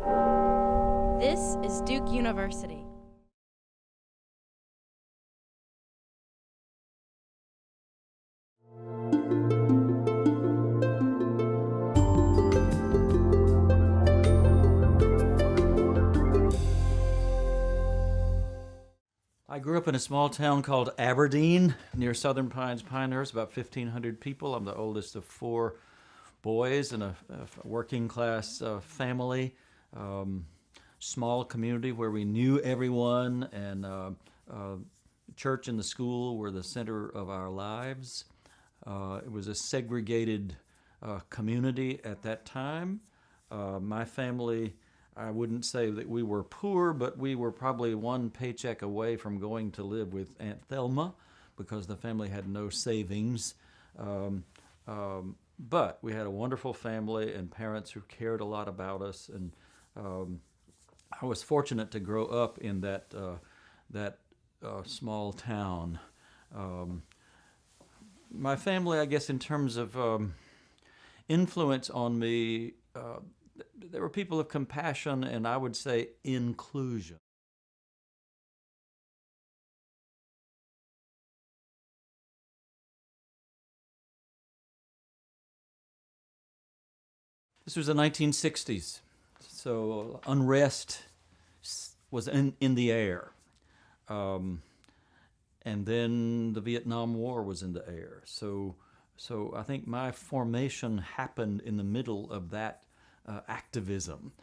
This is Duke University. I grew up in a small town called Aberdeen near Southern Pines, Pinehurst, about 1,500 people. I'm the oldest of 4 boys in a working class family. Small community where we knew everyone, and church and the school were the center of our lives. It was a segregated community at that time. My family, I wouldn't say that we were poor, but we were probably one paycheck away from going to live with Aunt Thelma because the family had no savings. But we had a wonderful family and parents who cared a lot about us, and I was fortunate to grow up in that small town. My family, I guess, in terms of influence on me, there were people of compassion and I would say inclusion. This was the 1960s, so unrest was in the air. And then the Vietnam War was in the air. So I think my formation happened in the middle of that activism.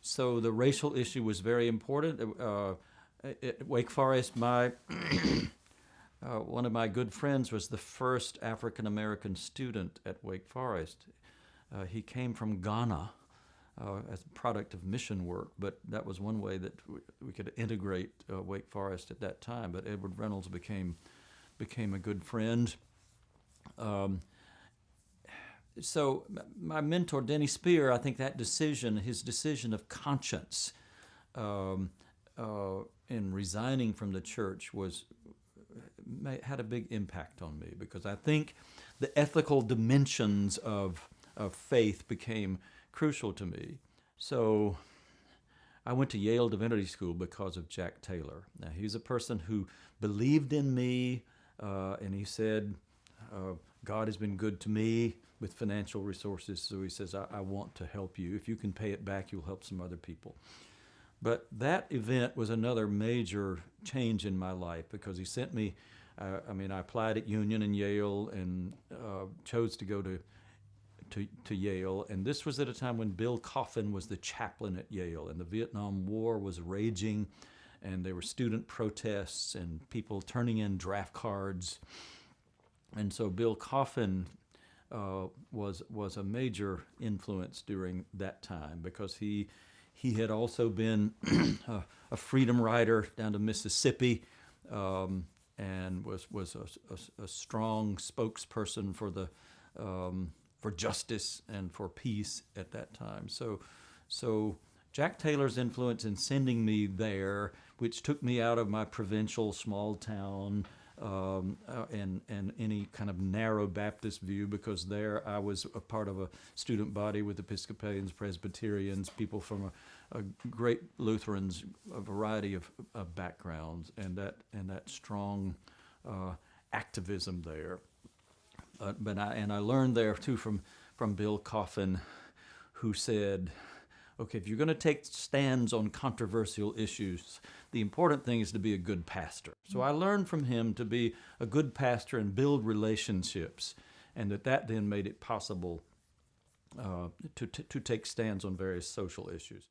So the racial issue was very important. At Wake Forest, my one of my good friends was the first African-American student at Wake Forest. He came from Ghana as a product of mission work, but that was one way that we could integrate Wake Forest at that time. But Edward Reynolds became a good friend. So my mentor, Denny Spear, I think that decision, his decision of conscience in resigning from the church had a big impact on me, because I think the ethical dimensions of faith became crucial to me. So I went to Yale Divinity School because of Jack Taylor. Now, he's a person who believed in me, and he said, God has been good to me with financial resources, so he says, I want to help you. If you can pay it back, you'll help some other people. But that event was another major change in my life, because he sent me, I applied at Union and Yale and chose to go to Yale. And this was at a time when Bill Coffin was the chaplain at Yale, and the Vietnam War was raging, and there were student protests and people turning in draft cards. And so Bill Coffin was a major influence during that time, because he had also been a freedom rider down to Mississippi, and was a strong spokesperson for the for justice and for peace at that time. So Jack Taylor's influence in sending me there, which took me out of my provincial small town and any kind of narrow Baptist view, because there I was a part of a student body with Episcopalians, Presbyterians, people from a great Lutherans, a variety of backgrounds, and that strong activism there. But I learned there too from Bill Coffin, who said, okay, if you're going to take stands on controversial issues, the important thing is to be a good pastor. So I learned from him to be a good pastor and build relationships, and that then made it possible to take stands on various social issues.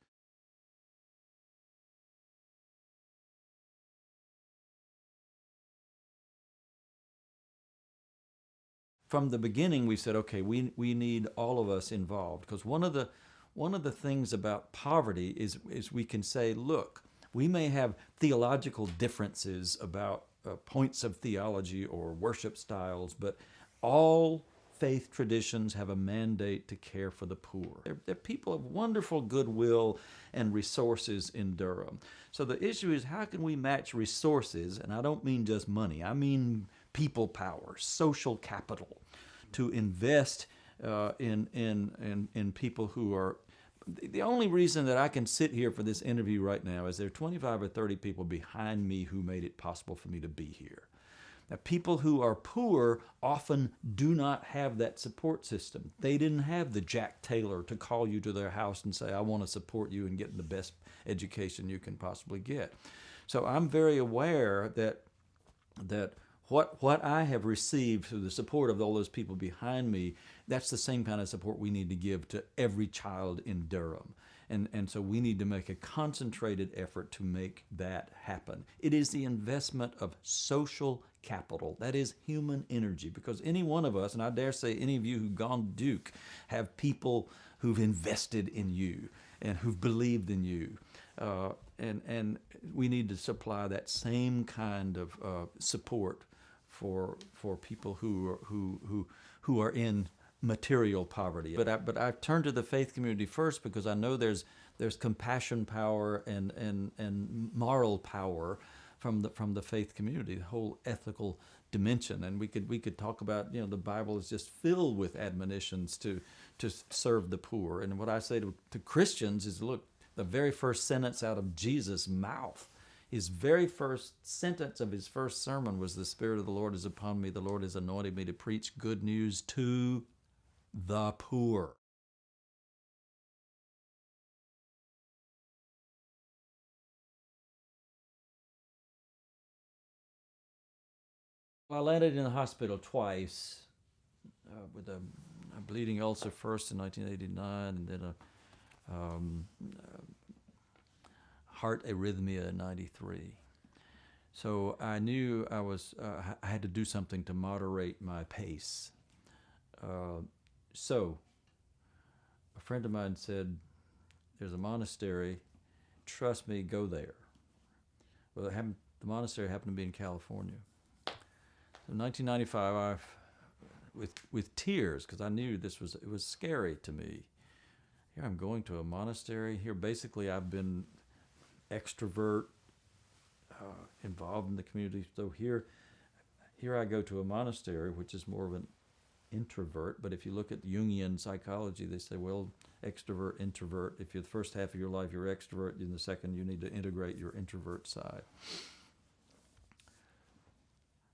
From the beginning, we said, okay, we need all of us involved, because one of the things about poverty is we can say, look, we may have theological differences about points of theology or worship styles, but all faith traditions have a mandate to care for the poor. They're people of wonderful goodwill and resources in Durham. So the issue is, how can we match resources, and I don't mean just money, I mean people power, social capital, to invest in people who are the only reason that I can sit here for this interview right now is there are 25 or 30 people behind me who made it possible for me to be here. Now, people who are poor often do not have that support system. They didn't have the Jack Taylor to call you to their house and say, I want to support you in getting the best education you can possibly get. So I'm very aware that what I have received through the support of all those people behind me, that's the same kind of support we need to give to every child in Durham. And so we need to make a concentrated effort to make that happen. It is the investment of social capital. That is human energy, because any one of us, and I dare say any of you who've gone to Duke, have people who've invested in you and who've believed in you. And we need to supply that same kind of support for people who are in material poverty. But I turn to the faith community first because I know there's compassion power and moral power from the faith community, the whole ethical dimension. And we could talk about, the Bible is just filled with admonitions to serve the poor. And what I say to Christians is, look, the very first sentence out of Jesus' mouth, his very first sentence of his first sermon was, the Spirit of the Lord is upon me. The Lord has anointed me to preach good news to the poor. I landed in the hospital twice with a bleeding ulcer, first in 1989 and then a heart arrhythmia in 93. So I knew I had to do something to moderate my pace. So a friend of mine said, there's a monastery, trust me, go there. Well, the monastery happened to be in California. So in 1995, with tears, because I knew it was scary to me. Here I'm going to a monastery. Here basically I've been extrovert, involved in the community. So here I go to a monastery, which is more of an introvert. But if you look at Jungian psychology, they say, well, extrovert, introvert. If you're the first half of your life you're extrovert, in the second you need to integrate your introvert side.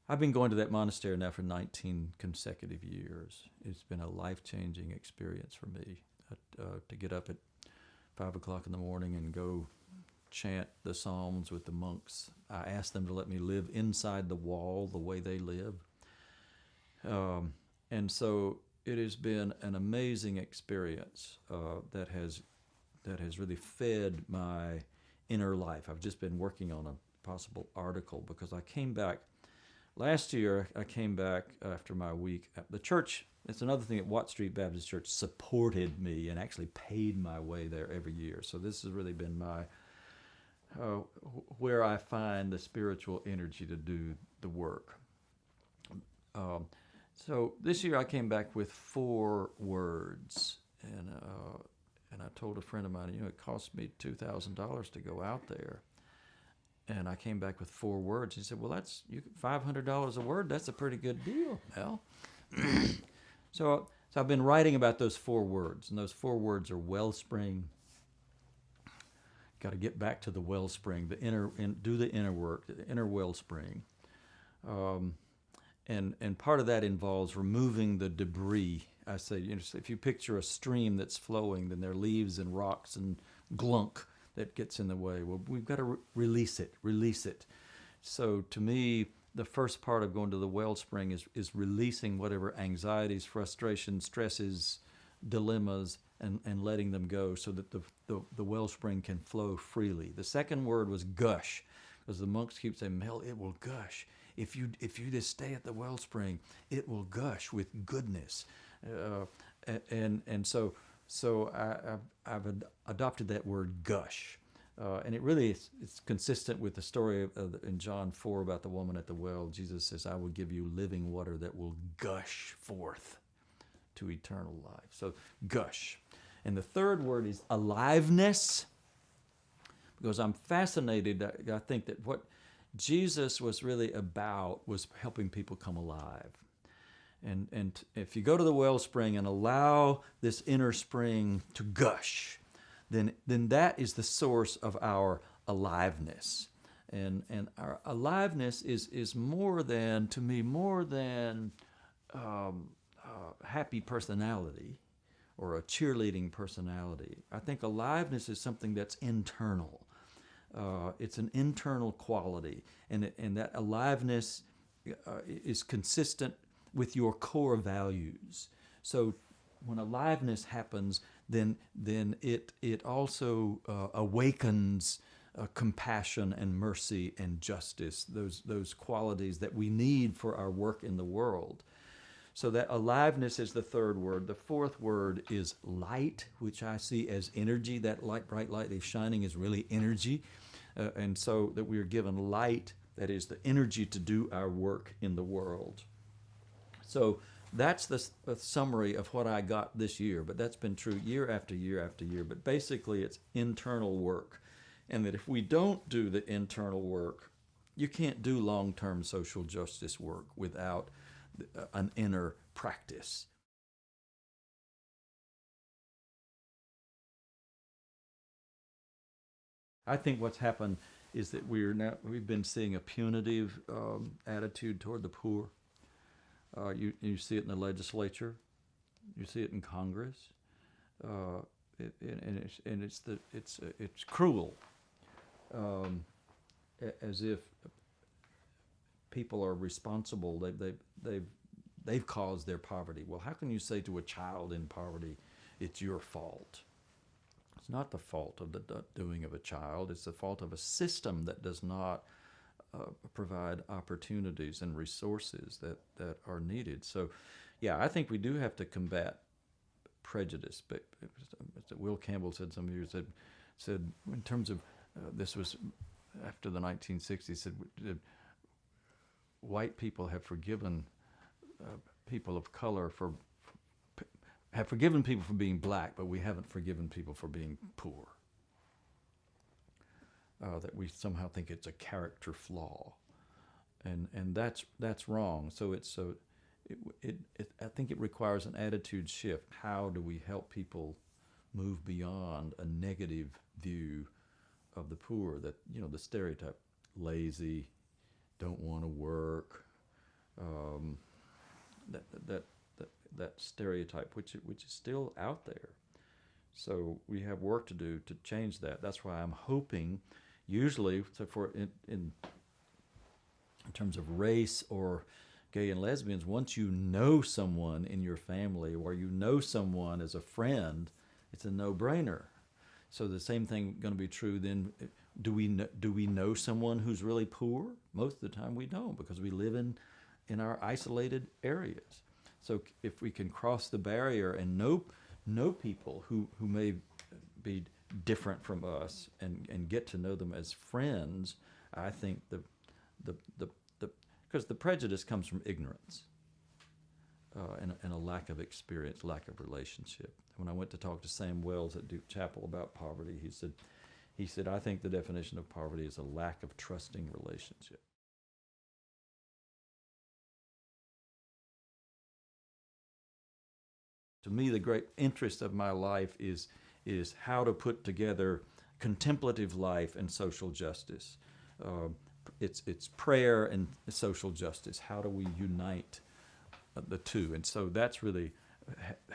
I've been going to that monastery now for 19 consecutive years. It's been a life-changing experience for me to get up at 5 o'clock in the morning and go chant the Psalms with the monks. I asked them to let me live inside the wall the way they live. And so it has been an amazing experience that has really fed my inner life. I've just been working on a possible article because I came back last year. I came back after my week. The church, it's another thing, at Watt Street Baptist Church supported me and actually paid my way there every year. So this has really been my where I find the spiritual energy to do the work. So this year I came back with 4 words, and I told a friend of mine, it cost me $2,000 to go out there, and I came back with 4 words. He said, well, that's $500 a word. That's a pretty good deal, Mel. So I've been writing about those 4 words, and those 4 words are wellspring. Got to get back to the wellspring, do the inner work, the inner wellspring. And part of that involves removing the debris. I say, if you picture a stream that's flowing, then there are leaves and rocks and glunk that gets in the way. Well, we've got to release it. So to me, the first part of going to the wellspring is releasing whatever anxieties, frustrations, stresses, dilemmas, and letting them go so that the wellspring can flow freely. The second word was gush, because the monks keep saying, Mel, it will gush. If you just stay at the wellspring, it will gush with goodness. And so I've adopted that word gush. And it really it's consistent with the story in John 4 about the woman at the well. Jesus says, I will give you living water that will gush forth to eternal life. So gush. And the third word is aliveness, because I'm fascinated. I think that what Jesus was really about was helping people come alive. And if you go to the wellspring and allow this inner spring to gush, then that is the source of our aliveness. And our aliveness is more than, to me, more than happy personality or a cheerleading personality. I think aliveness is something that's internal. It's an internal quality, and that aliveness is consistent with your core values. So when aliveness happens, then it also awakens compassion and mercy and justice, those qualities that we need for our work in the world. So that aliveness is the third word. The fourth word is light, which I see as energy. That light, bright light that's shining is really energy. And so that we are given light, that is the energy to do our work in the world. So that's the summary of what I got this year, but that's been true year after year after year. But basically it's internal work. And that if we don't do the internal work, you can't do long-term social justice work without an inner practice. I think what's happened is that we've been seeing a punitive attitude toward the poor. You see it in the legislature, you see it in Congress, and it's cruel, as if people are responsible. They've caused their poverty. Well, how can you say to a child in poverty, it's your fault? It's not the fault of the doing of a child. It's the fault of a system that does not provide opportunities and resources that are needed. So, yeah, I think we do have to combat prejudice. But Will Campbell said some years said in terms of this was after the 1960s. Said white people have forgiven people of color have forgiven people for being black, but we haven't forgiven people for being poor. That we somehow think it's a character flaw, and that's wrong. So I think it requires an attitude shift. How do we help people move beyond a negative view of the poor? That the stereotype, lazy, don't want to work, that stereotype, which is still out there. So we have work to do to change that. That's why I'm hoping, usually, so in terms of race or gay and lesbians, once you know someone in your family or you know someone as a friend, it's a no-brainer. So the same thing going to be true then. Do we know someone who's really poor? Most of the time we don't, because we live in our isolated areas. So if we can cross the barrier and know people who may be different from us and get to know them as friends, I think because the prejudice comes from ignorance and a lack of experience, lack of relationship. When I went to talk to Sam Wells at Duke Chapel about poverty, he said, I think the definition of poverty is a lack of trusting relationship. To me, the great interest of my life is how to put together contemplative life and social justice. It's prayer and social justice. How do we unite the two? And so that's really,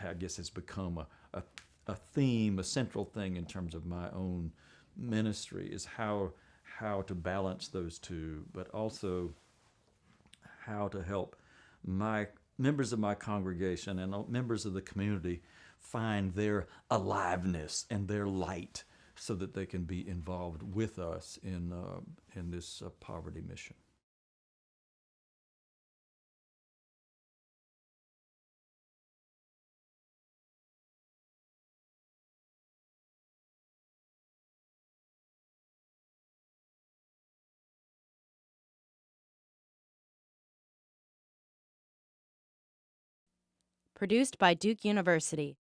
I guess, it's become a theme, a central thing in terms of my own ministry, is how to balance those two, but also how to help my members of my congregation and members of the community find their aliveness and their light so that they can be involved with us in this poverty mission. Produced by Duke University.